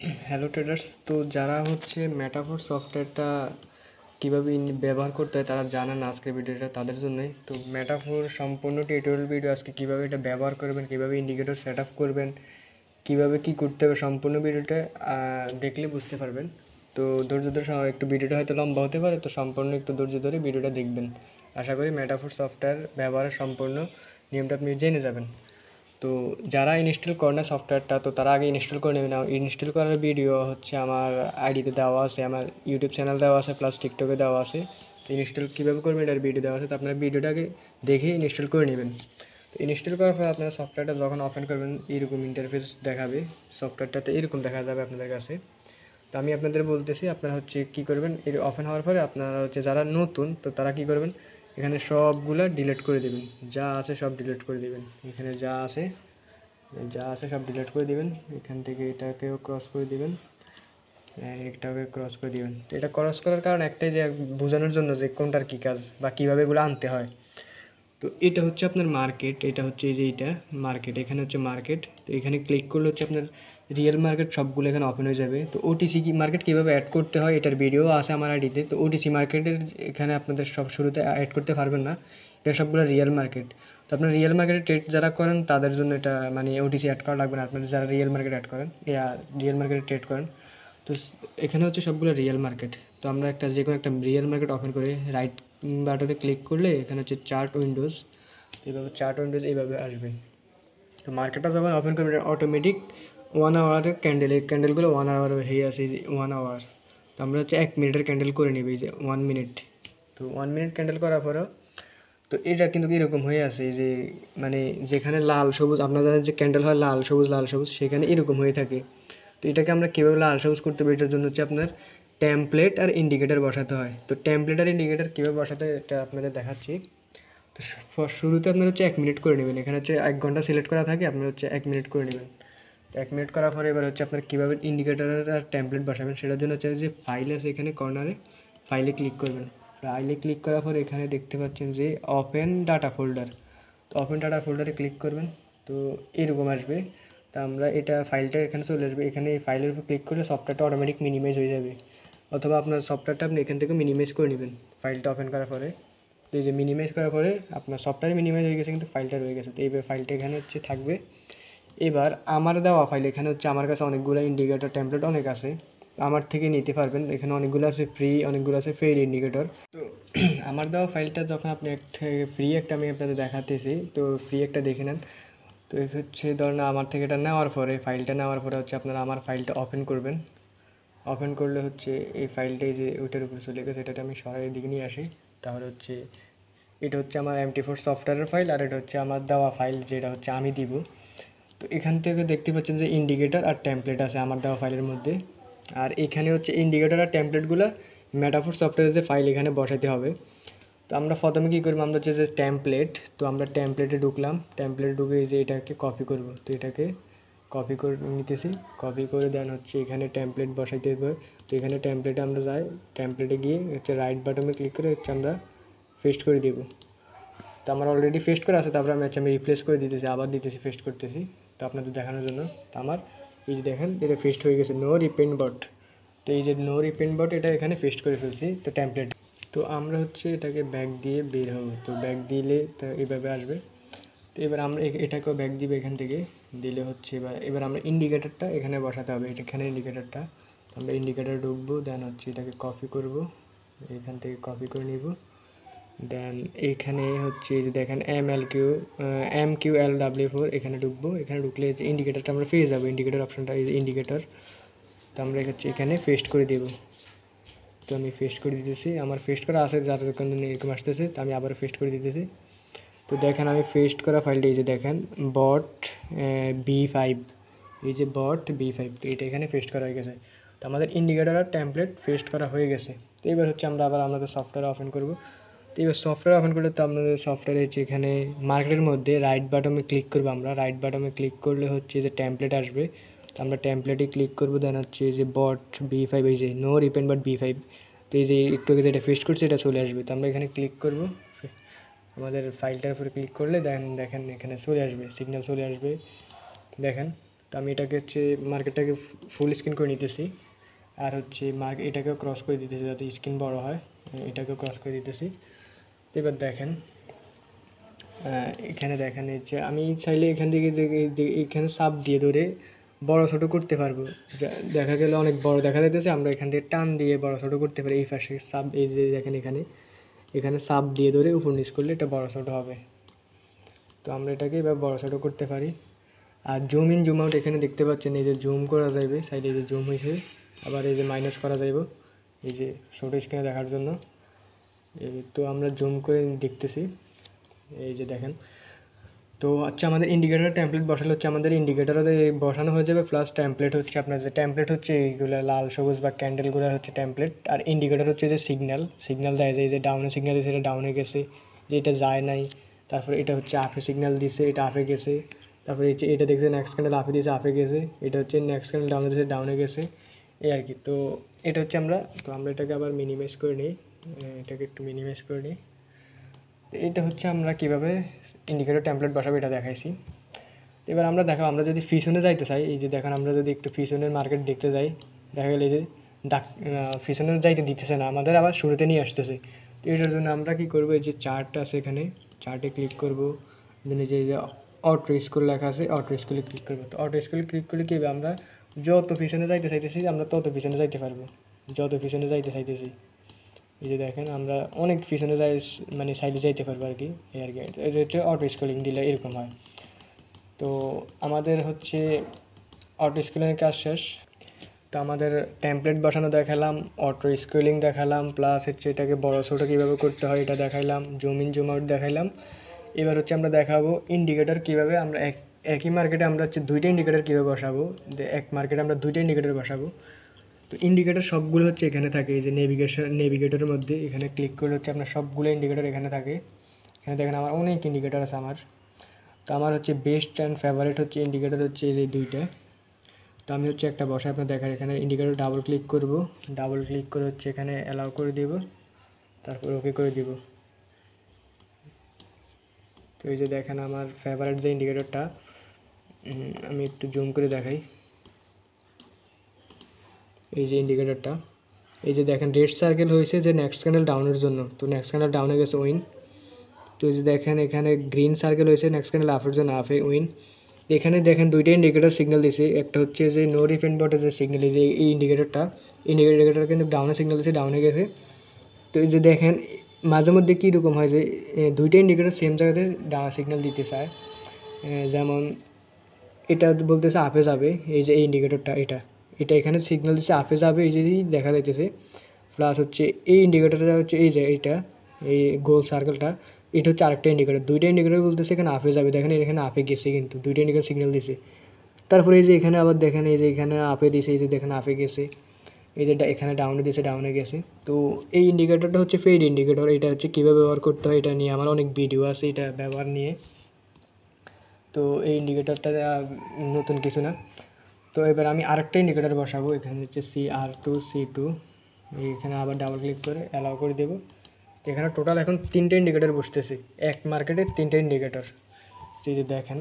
Hello traders, তো যারা হচ্ছে মেটাফোর সফটওয়্যারটা কীভাবে ব্যবহার করতে হয় তারা জানেন না আজকের ভিডিওটা তাদের জন্যই। তো মেটাফোর সম্পূর্ণ টিউটোরিয়াল ভিডিও আজকে কীভাবে এটা ব্যবহার করবেন, কীভাবে ইন্ডিকেটর সেট আপ করবেন, কীভাবে কী করতে হবে সম্পূর্ণ ভিডিওটা দেখলে বুঝতে পারবেন। তো ধৈর্য ধরে একটু ভিডিওটা হয়তো লম্বা হতে পারে, তো সম্পূর্ণ একটু ধৈর্য ধরে ভিডিওটা দেখবেন। আশা করি মেটাফোর সফটওয়্যার ব্যবহারের সম্পূর্ণ নিয়মটা আপনি জেনে যাবেন। তো যারা ইনস্টল করে না সফটওয়্যারটা, তো তারা আগে ইনস্টল করে নেবে না। ইনস্টল করার ভিডিও হচ্ছে আমার আইডিতে দেওয়া আছে, আমার ইউটিউব চ্যানেল দেওয়া আছে, প্লাস টিকটকে দেওয়া আছে। ইনস্টল কীভাবে করবেন এটার ভিডিও দেওয়া আছে, তো আপনারা ভিডিওটাকে দেখে ইনস্টল করে নেবেন। তো ইনস্টল করার পর আপনারা সফটওয়্যারটা যখন ওপেন করবেন এরকম ইন্টারফেস দেখাবে, সফটওয়্যারটাতে এরকম দেখা যাবে আপনাদের কাছে। তো আমি আপনাদের বলতেছি আপনারা হচ্ছে কী করবেন, এর ওপেন হওয়ার পরে আপনারা হচ্ছে যারা নতুন তো তারা কী করবেন, এখানে সবগুলা ডিলিট করে দেবেন, যা আছে সব ডিলিট করে দেবেন। এখানে যা আছে সব ডিলিট করে দিবেন। এখান থেকে এটাকেও ক্রস করে দিবেন, এটাকে ক্রস করে দিবেন। তো এটা ক্রস করার কারণ একটাই, যে বোঝানোর জন্য যে কোনটার কী কাজ বা কীভাবে এগুলো আনতে হয়। তো এটা হচ্ছে আপনার মার্কেট, এটা হচ্ছে এই যে এটা মার্কেট, এখানে হচ্ছে মার্কেট। তো এখানে ক্লিক করলে হচ্ছে আপনার রিয়েল মার্কেট সবগুলো এখানে ওপেন হয়ে যাবে। তো ওটিসি কি মার্কেট কীভাবে অ্যাড করতে হয় এটার ভিডিও আছে আমার আইডিতে। তো ওটিসি মার্কেটের এখানে আপনাদের সব শুরুতে অ্যাড করতে পারবেন না, এটা সবগুলো রিয়েল মার্কেট। তো আপনার রিয়েল মার্কেটে ট্রেড যারা করেন তাদের জন্য এটা মানে ওটিসি অ্যাড করা লাগবে না। আপনাদের যারা রিয়েল মার্কেট অ্যাড করেন রিয়েল মার্কেটে ট্রেড করেন, তো এখানে হচ্ছে সবগুলো রিয়েল মার্কেট। তো আমরা একটা যে কোনো একটা রিয়েল মার্কেট ওপেন করে রাইট বাটনে ক্লিক করলে এখানে হচ্ছে চার্ট উইন্ডোজ, এইভাবে চার্ট উইন্ডোজ এইভাবে আসবে। তো মার্কেটটা যখন ওপেন করবে অটোমেটিক 1 আওয়ারের ক্যান্ডেল, এই ক্যান্ডেলগুলো 1 আওয়ার হয়ে আছে, এই যে 1 আওয়ার। তো আমরা হচ্ছে 1 মিনিটের ক্যান্ডেল করে নেবে, এই যে 1 মিনিট। তো 1 মিনিট ক্যান্ডেল করার পরেও তো এটা কিন্তু এরকম হয়ে আছে, যে মানে যেখানে লাল সবুজ আপনাদের যে ক্যান্ডেল হয় লাল সবুজ সেখানে এরকম হয়ে থাকে। তো এটাকে আমরা কীভাবে লাল সবুজ করতে পারি, এটার জন্য হচ্ছে আপনার টেমপ্লেট আর ইন্ডিকেটর বসাতে হয়। তো টেমপ্লেট আর ইন্ডিকেটর কীভাবে বসাতে হয় এটা আপনাদের দেখাচ্ছি। তো শুরুতে আপনার হচ্ছে 1 মিনিট করে নেবেন, এখানে হচ্ছে 1 ঘন্টা সিলেক্ট করা থাকে, আপনার হচ্ছে 1 মিনিট করে নেবেন। তো 1 মিনিট করার পরে এবার হচ্ছে আপনার কীভাবে ইন্ডিকেটর আর টেমপ্লেট বসাবেন সেটার জন্য হচ্ছে যে ফাইল আছে এখানে কর্নারে, ফাইলে ক্লিক করবেন। ফাইলে ক্লিক করার পর এখানে দেখতে পাচ্ছেন যে ওপেন ডাটা ফোল্ডার। তো ওপেন ডাটা ফোল্ডারে ক্লিক করবেন, তো এরকম আসবে। তা আমরা এটা ফাইলটা এখানে চলে আসবে, এখানে এই ফাইলের উপর ক্লিক করলে সফটওয়্যারটা অটোমেটিক মিনিমাইজ হয়ে যাবে, অথবা আপনার সফটওয়্যারটা আপনি এখান থেকে মিনিমাইজ করে নেবেন ফাইলটা ওপেন করার পরে। তো এই যে মিনিমাইজ করার পরে আপনার সফটওয়্যার মিনিমাইজ হয়ে গেছে কিন্তু ফাইলটা রয়ে গেছে। তো এইভাবে ফাইলটা এখানে হচ্ছে থাকবে। এবার আমার দেওয়া ফাইল এখানে হচ্ছে আমার কাছে অনেকগুলো ইন্ডিকেটর টেমপ্লেট অনেক আছে, আমার থেকে নিতে পারবেন। এখানে অনেকগুলো আছে ফ্রি, অনেকগুলো আছে পেইড ইন্ডিকেটর। তো আমার দেওয়া ফাইলটা যখন আপনি ফ্রি একটা আমি আপনাদের দেখাতেছি, তো ফ্রি একটা দেখে নেন। তো এই হচ্ছে ধরুন আমার থেকে এটা নেওয়ার পরে ফাইলটা নেওয়ার পরে হচ্ছে আপনারা আমার ফাইলটা ওপেন করবেন। ওপেন করলে হচ্ছে এই ফাইলটাই যে ওইটার উপরে চলে গেছে, এটাতে আমি সরাই দিকে নিয়ে আসি। তাহলে হচ্ছে এটা হচ্ছে আমার MT4 সফটওয়্যারের ফাইল, আর এটা হচ্ছে আমার দেওয়া ফাইল যেটা হচ্ছে আমি দিব। তো এখান থেকে দেখতে পাচ্ছেন যে ইন্ডিকেটর আর টেমপ্লেট আছে আমার দেওয়া ফাইলের মধ্যে। আর এখানে হচ্ছে ইন্ডিকেটর আর টেমপ্লেটগুলো মেটাফোর সফটওয়্যারের যে ফাইল এখানে বসাতে হবে। তো আমরা প্রথমে কী করবো, আমরা হচ্ছে যে টেমপ্লেট, তো আমরা টেমপ্লেটে ঢুকলাম, টেমপ্লেটে ঢুকে যে এটাকে কপি করব। তো এটাকে কপি করে নিতেছি, কপি করে দেন হচ্ছে এখানে টেমপ্লেট বসাইতে হবে। তো এখানে টেমপ্লেটে আমরা যাই, টেমপ্লেটে গিয়ে হচ্ছে রাইট বাটনে ক্লিক করে হচ্ছে আমরা পেস্ট করে দেবো। তো আমার অলরেডি পেস্ট করা আছে, তারপরে আমি রিপ্লেস করে দিতেছি, আবার দিতেছি, পেস্ট করতেছি তো আপনাদের দেখানোর জন্য। তো আমার এই যে দেখেন এটা পেস্ট হয়ে গেছে, নো রিপেন্ট বট। তো এই যে নো রিপেন্ট বট এটা এখানে পেস্ট করে ফেলছি তো টেমপ্লেট। তো আমরা হচ্ছে এটাকে ব্যাক দিয়ে বের হবো, তো ব্যাক দিলে তো এইভাবে আসবে। তো এবার আমরা এটাকেও ব্যাক দিব, এখান থেকে দিলে হচ্ছে এবার আমরা ইন্ডিকেটরটা এখানে বসাতে হবে, এখানে ইন্ডিকেটরটা। আমরা ইন্ডিকেটর ঢুকবো, দেন হচ্ছে এটাকে কপি করব, এখান থেকে কপি করে নিব। দেন এইখানে হচ্ছে যে দেখেন MQLW4 এখানে ঢুকবো, এখানে ঢুকলে যে ইন্ডিকেটরটা আমরা পেয়ে যাবো, ইন্ডিকেটর অপশানটা এই যে ইন্ডিকেটর। তো আমরা হচ্ছে এখানে পেস্ট করে দেবো। তো আমি পেস্ট করে দিতেছি, আমার পেস্ট করা আছে যার কারণে এরকম আসতেছে, তো আমি আবার পেস্ট করে দিতেছি। তো দেখেন আমি পেস্ট করা ফাইলটা এই যে দেখেন বট B5, এই যে বট B5, তো এটা এখানে পেস্ট করা হয়ে গেছে। তো আমাদের ইন্ডিকেটর আর টেমপ্লেট পেস্ট করা হয়ে গেছে। তো এবার হচ্ছে আমরা আবার আমাদের সফটওয়্যার ওপেন করব। তো এবার সফটওয়্যার ওপেন করলে তো আপনাদের সফটওয়্যারে হচ্ছে এখানে মার্কেটের মধ্যে রাইট বাটনে ক্লিক করবো, আমরা রাইট বাটনে ক্লিক করলে হচ্ছে যে টেমপ্লেট আসবে। তো আমরা টেমপ্লেটে ক্লিক করবো, দেন হচ্ছে যে বট B5, এই যে নো রিপেন্ট বট B5। তো এই যে একটু আগে যেটা পেস্ট করছে এটা চলে আসবে। তো আমরা এখানে ক্লিক করব, আমাদের ফাইলটার উপরে ক্লিক করলে দেখেন এখানে চলে আসবে, সিগন্যাল চলে আসবে। দেখেন তো আমি এটাকে হচ্ছে মার্কেটটাকে ফুল স্ক্রিন করে নিতেছি, আর হচ্ছে এটাকেও ক্রস করে দিতেছি যাতে স্ক্রিন বড় হয়, এটাকেও ক্রস করে দিতেছি। তো এবার দেখেন এখানে দেখেন এই যে আমি চাইলে এখান থেকে এখানে চাপ দিয়ে ধরে বড় ছোটো করতে পারবো। দেখা গেলে অনেক বড় দেখা যাইতেছে, আমরা এখান থেকে টান দিয়ে বড় ছোটো করতে পারি। এই পাশে চাপ, এই যে দেখেন এখানে চাপ দিয়ে ধরে উপর নিচ করলে এটা বড় ছোটো হবে। তো আমরা এটাকে এবার বড় ছোটো করতে পারি। আর জুম ইন জুম আউট এখানে দেখতে পাচ্ছেন, এই যে জুম করা যাবে সাইডে, এই যে জুম হয়েছে, আবার এই যে মাইনাস করা যাইব এই যে ছোটো স্ক্রিনে দেখার জন্য। তো আমরা জুম করে দেখতেছি, এই যে দেখেন। তো আচ্ছা, আমাদের ইন্ডিকেটার টেমপ্লেট বসালে হচ্ছে আমাদের ইন্ডিকেটারও বসানো হয়ে যাবে, প্লাস টেমপ্লেট হচ্ছে আপনার যে টেমপ্লেট হচ্ছে এইগুলো লাল সবুজ বা ক্যান্ডেলগুলো হচ্ছে টেমপ্লেট, আর ইন্ডিকেটার হচ্ছে যে সিগন্যাল দেয় যে ডাউনে সিগন্যাল দিয়েছে এটা ডাউনে গেছে, যে এটা যায় নাই। তারপরে এটা হচ্ছে আপে সিগন্যাল দিছে, এটা আপে গেছে। তারপরে এটা দেখছে নেক্সট ক্যান্ডেল আপে দিয়েছে, আপে গেছে। এটা হচ্ছে নেক্সট ক্যান্ডেল ডাউনে দিয়েছে, ডাউনে গেছে, এই আর কি। তো এটা হচ্ছে আমরা এটাকে আবার মিনিমাইজ করে নিই, এটাকে একটু মিনিমাইজ করে নিই। এটা হচ্ছে আমরা কীভাবে ইন্ডিকেটর টেমপ্লেট বসাবো এটা দেখাইছি। এবার আমরা আমরা যদি পিছনে যাইতে চাই, এই যে দেখেন আমরা যদি একটু পিছনের মার্কেট দেখতে যাই, দেখা গেলে এই যে পিছনে যাইতে দিতেছে না, আমাদের আবার শুরুতে নিয়ে আসতেছে। তো এটার জন্য আমরা কী করবো, এই যে চার্টটা আছে এখানে, চার্টে ক্লিক করবো, দেন এই যে অটো স্কুল লেখা আছে, অটো স্কুলে ক্লিক করবো। তো অটো স্কুলে ক্লিক করলে কী হবে, আমরা যত পিছনে যাইতে চাইতেছি আমরা তত পিছনে যাইতে পারবো, যত পিছনে যাইতে চাইতেছি। এই যে দেখেন আমরা অনেক পিছনে যাই, মানে সাইডে যাইতে পারবো আর কি, এই আর কি। এটা হচ্ছে অটো স্ক্রলিং দিলে এরকম হয়। তো আমাদের হচ্ছে অটো স্ক্রলিংয়ের কাজ শেষ। তো আমাদের টেমপ্লেট বসানো দেখালাম, অটো স্ক্রলিং দেখালাম, প্লাস হচ্ছে এটাকে বড় ছোটো কীভাবে করতে হয় এটা দেখাইলাম, জুম ইন জুম আউট দেখাইলাম। এবার হচ্ছে আমরা দেখাবো ইন্ডিকেটর কীভাবে আমরা একই মার্কেটে আমরা হচ্ছে দুইটা ইন্ডিকেটর কীভাবে বসাবো, এক মার্কেটে আমরা দুইটা ইন্ডিকেটর বসাবো। তো ইন্ডিকেটর সবগুলো হচ্ছে এখানে থাকে, এই যে নেভিগেটরের মধ্যে এখানে ক্লিক করলে হচ্ছে আপনার সবগুলো ইন্ডিকেটর এখানে থাকে। এখানে দেখেন আমার অনেক ইন্ডিকেটর আছে আমার। তো আমার হচ্ছে বেস্ট অ্যান্ড ফেভারিট হচ্ছে ইন্ডিকেটর হচ্ছে এই যে দুইটা। তো আমি হচ্ছে একটা বসায় আপনার দেখার, এখানে ইন্ডিকেটর ডাবল ক্লিক করব, ডাবল ক্লিক করে হচ্ছে এখানে অ্যালাউ করে দেব, তারপর ওকে করে দিব। তো এই যে দেখেন আমার ফেভারিট যে ইন্ডিকেটরটা, আমি একটু জুম করে দেখাই, এই যে ইন্ডিকেটরটা, এই যে দেখেন রেড সার্কেল হয়েছে যে নেক্সট ক্যান্ডেল ডাউনের জন্য, তো নেক্সট ক্যান্ডেল ডাউনে গেছে উইন। তো এই যে দেখেন এখানে গ্রিন সার্কেল হয়েছে নেক্সট ক্যান্ডেল আপের জন্য আপে উইন। এখানে দেখেন দুইটা ইন্ডিকেটর সিগন্যাল দিছে, একটা হচ্ছে যে নো রিফান্ড বটের যে সিগন্যাল, এই যে এই ইন্ডিকেটর কিন্তু ডাউনে সিগন্যাল দিচ্ছে, ডাউনে গেছে। তো এই যে দেখেন মাঝে মধ্যে কীরকম হয় যে দুইটা ইন্ডিকেটর সেম জায়গাতে সিগন্যাল দিতে চায়, যেমন এটা বলতেছে আপে যাবে, এই যে এই ইন্ডিকেটরটা এটা এখানে সিগন্যাল দিচ্ছে আপে যাবে, এই যে দেখা যাইতেছে। প্লাস হচ্ছে এই ইন্ডিকেটরটা হচ্ছে এই যে এই গোল সার্কেলটা, এটা হচ্ছে আরেকটা ইন্ডিকেটর, দুইটা ইন্ডিকেটর বলতেছে এখানে আপে যাবে, দেখেন এখানে আপে গেছে, কিন্তু দুইটা ইন্ডিকেটর সিগন্যাল দিছে। তারপরে এই যে এখানে আবার দেখেন এই যে এখানে আপে দিছে, এই যে দেখেন আপে গেছে, এই যে এখানে ডাউনে দিয়েছে, ডাউনে গেছে। তো এই ইন্ডিকেটরটা হচ্ছে পেইড ইন্ডিকেটর, এটা হচ্ছে কীভাবে ব্যবহার করতে হয় এটা নিয়ে আমার অনেক ভিডিও আছে এটা ব্যবহার নিয়ে। তো এই ইন্ডিকেটরটা নতুন কিছু না। তো এবার আমি আরেকটা ইন্ডিকেটর বসাবো, এখানে হচ্ছে CR2C2, এখানে আবার ডাবল ক্লিক করে অ্যালাউ করে দেবো। এখানে টোটাল এখন 3টে ইন্ডিকেটর বসতেছে, এক মার্কেটে 3টে ইন্ডিকেটর। এই যে দেখেন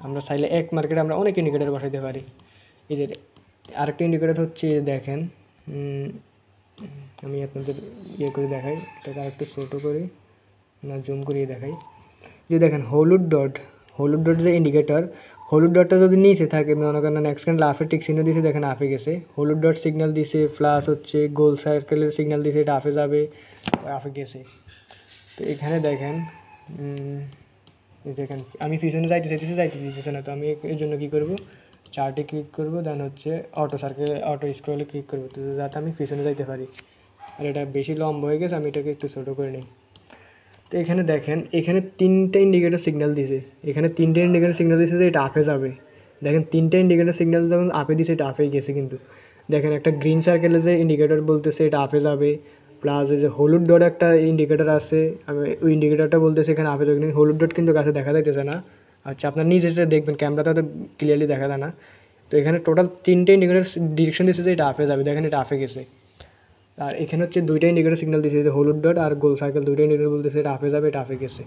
আমরা চাইলে এক মার্কেটে আমরা অনেক ইন্ডিকেটর বসাইতে পারি। এই যে আরেকটা ইন্ডিকেটর হচ্ছে দেখেন, আমি আপনাদের করে দেখাই, এটাকে আরেকটু ছোটো করে না জুম করিয়ে দেখাই। যে দেখেন হলুদ ডট যে ইন্ডিকেটর, হলুদ ডটটা যদি নিচে থাকে, মনে করেন নেক্সট ক্যান্ডেল আপে টিক চিহ্ন দিয়েছে, দেখেন আপে গেছে, হলুদ ডট সিগন্যাল দিছে, প্লাস হচ্ছে গোল সার্কেলের সিগন্যাল দিছে, এটা আপে যাবে, আপে গেছে। তো এখানে দেখেন আমি পিছনে যাইতে দিতেছে না, তো আমি এর জন্য কী করবো, চার্টে ক্লিক করবো, দেন হচ্ছে অটো স্ক্রলে ক্লিক করবো, তো যাতে আমি পিছনে যাইতে পারি। আর এটা বেশি লম্বা হয়ে গেছে, আমি এটাকে একটু ছোটো করে নিই। তো এখানে দেখেন এখানে 3টে ইন্ডিকেটর সিগন্যাল দিছে, যে এটা আপে যাবে। দেখেন 3টে ইন্ডিকেটর সিগন্যাল যখন আপে দিছে, এটা আপেই গেছে। কিন্তু দেখেন একটা গ্রিন সার্কেলে যে ইন্ডিকেটর বলতেছে এটা আপে যাবে, প্লাস এই যে হলুদ ডট একটা ইন্ডিকেটর আছে, ওই ইন্ডিকেটরটা বলতেছে এখানে আপে যাবে, কিন্তু হলুদ ডট কিন্তু গাছে দেখা যাইতেছে না। আচ্ছা, আপনার নিজেটা দেখবেন, ক্যামেরাতে তো ক্লিয়ারলি দেখা যায় না। তো এখানে টোটাল 3টে ইন্ডিকেটর ডিরেকশন দিচ্ছে যে এটা আপে যাবে, দেখেন এটা আপে গেছে। আর এখানে হচ্ছে দুইটা ইন্ডিকেটর সিগন্যাল দিচ্ছে, যে হলুদ ডট আর গোল সার্কেল, দুইটা ইন্ডিকেটর বলতেছে এটা আপে যাবে, এটা আপে গেছে।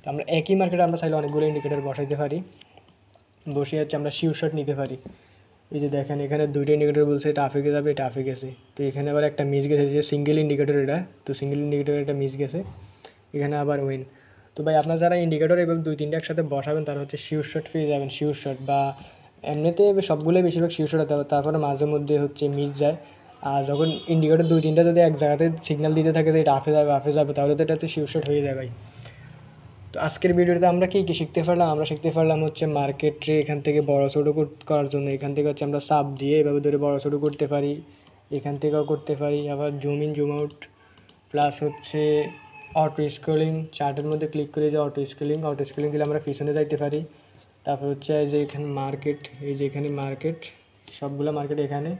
তো আমরা একই মার্কেটে আমরা চাইলে অনেকগুলো ইন্ডিকেটর বসাইতে পারি। বসে হচ্ছে আমরা শিওর শট নিতে পারি। এই যে দেখেন এখানে দুইটা ইন্ডিকেটর বলছে এটা আপে যাবে, এটা আপে গেছে। তো এখানে আবার একটা মিস গেছে, যে সিঙ্গেল ইন্ডিকেটর এটা, তো সিঙ্গেল ইন্ডিকেটর এটা মিস গেছে, এখানে আবার উইন। তো ভাই আপনারা যারা ইন্ডিকেটর এবং 2-3টা একসাথে বসাবেন তারা হচ্ছে শিওর শট পেয়ে যাবেন, শিওর শট। বা এমনিতে সবগুলোই বেশিরভাগ শিওর শট হতে হবে, তারপরে মাঝে মধ্যে হচ্ছে মিস যায়। আর যখন ইন্ডিকেটর 2-3টা যদি এক জায়গাতে সিগন্যাল দিতে থাকে যে এটা আপে যাবে তাহলে তো এটা হচ্ছে শিওর শট হয়ে যায় ভাই। তো আজকের ভিডিওতে আমরা কী কী শিখতে পারলাম, আমরা শিখতে পারলাম হচ্ছে মার্কেটে এখান থেকে বড় ছোটো করার জন্য এখান থেকে হচ্ছে আমরা সাব দিয়ে এভাবে ধরে বড় ছোটো করতে পারি, এখান থেকেও করতে পারি, আবার zoom in zoom out, plus হচ্ছে অটো স্ক্রলিং, চার্টের মধ্যে ক্লিক করে যে অটো স্ক্রলিং দিলে আমরা পিছনে যাইতে পারি। তারপর হচ্ছে যে এখানে মার্কেট, এই যে এখানে মার্কেট, সবগুলো মার্কেট এখানে।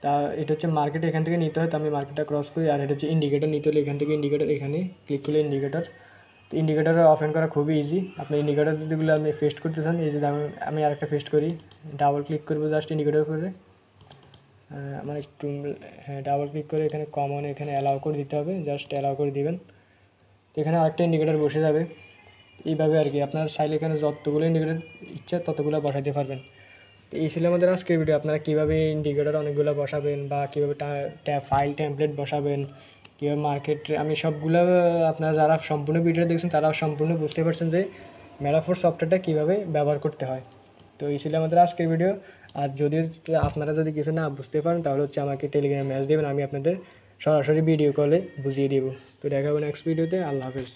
তা এটা হচ্ছে মার্কেট এখান থেকে নিতে হয়, তো আমি মার্কেটটা ক্রস করি। আর এটা হচ্ছে ইন্ডিকেটর নিতে হলে এখান থেকে ইন্ডিকেটর এখানে ক্লিক করলে ইন্ডিকেটর। তো ইন্ডিকেটর অফেন করা খুবই ইজি। আপনি ইন্ডিকেটর যেগুলো আপনি পেস্ট করতে চান, এই যে আমি আরেকটা পেস্ট করি, ডাবল ক্লিক করবো জাস্ট ইন্ডিকেটর করে, আমার একটু, হ্যাঁ ডাবল ক্লিক করে এখানে কমন, এখানে অ্যালাউ করে দিতে হবে, জাস্ট অ্যালাউ করে দিবেন। তো এখানে আরেকটা ইন্ডিকেটর বসে যাবে। এইভাবে আর কি আপনার চাইলে এখানে যতগুলো ইন্ডিকেটর ইচ্ছা ততগুলো বসাতে পারবেন। তো এই ছিল আমাদের আজকের ভিডিও, আপনারা কীভাবে ইন্ডিকেটর অনেকগুলো বসাবেন বা কীভাবে ফাইল টেমপ্লেট বসাবেন, কীভাবে মার্কেট, আমি সবগুলো, আপনারা যারা সম্পূর্ণ ভিডিও দেখছেন তারা সম্পূর্ণ বুঝতে পারছেন যে ম্যাটাফোর সফটওয়্যারটা কীভাবে ব্যবহার করতে হয়। তো এই ছিল আমাদের আজকের ভিডিও। আর যদি আপনারা যদি কিছু না বুঝতে পারেন তাহলে হচ্ছে আমাকে টেলিগ্রামে মেসেজ দেবেন, আমি আপনাদের সরাসরি ভিডিও কলে বুঝিয়ে দেবো। তো দেখা হবে নেক্সট ভিডিওতে। আল্লাহ হাফেজ।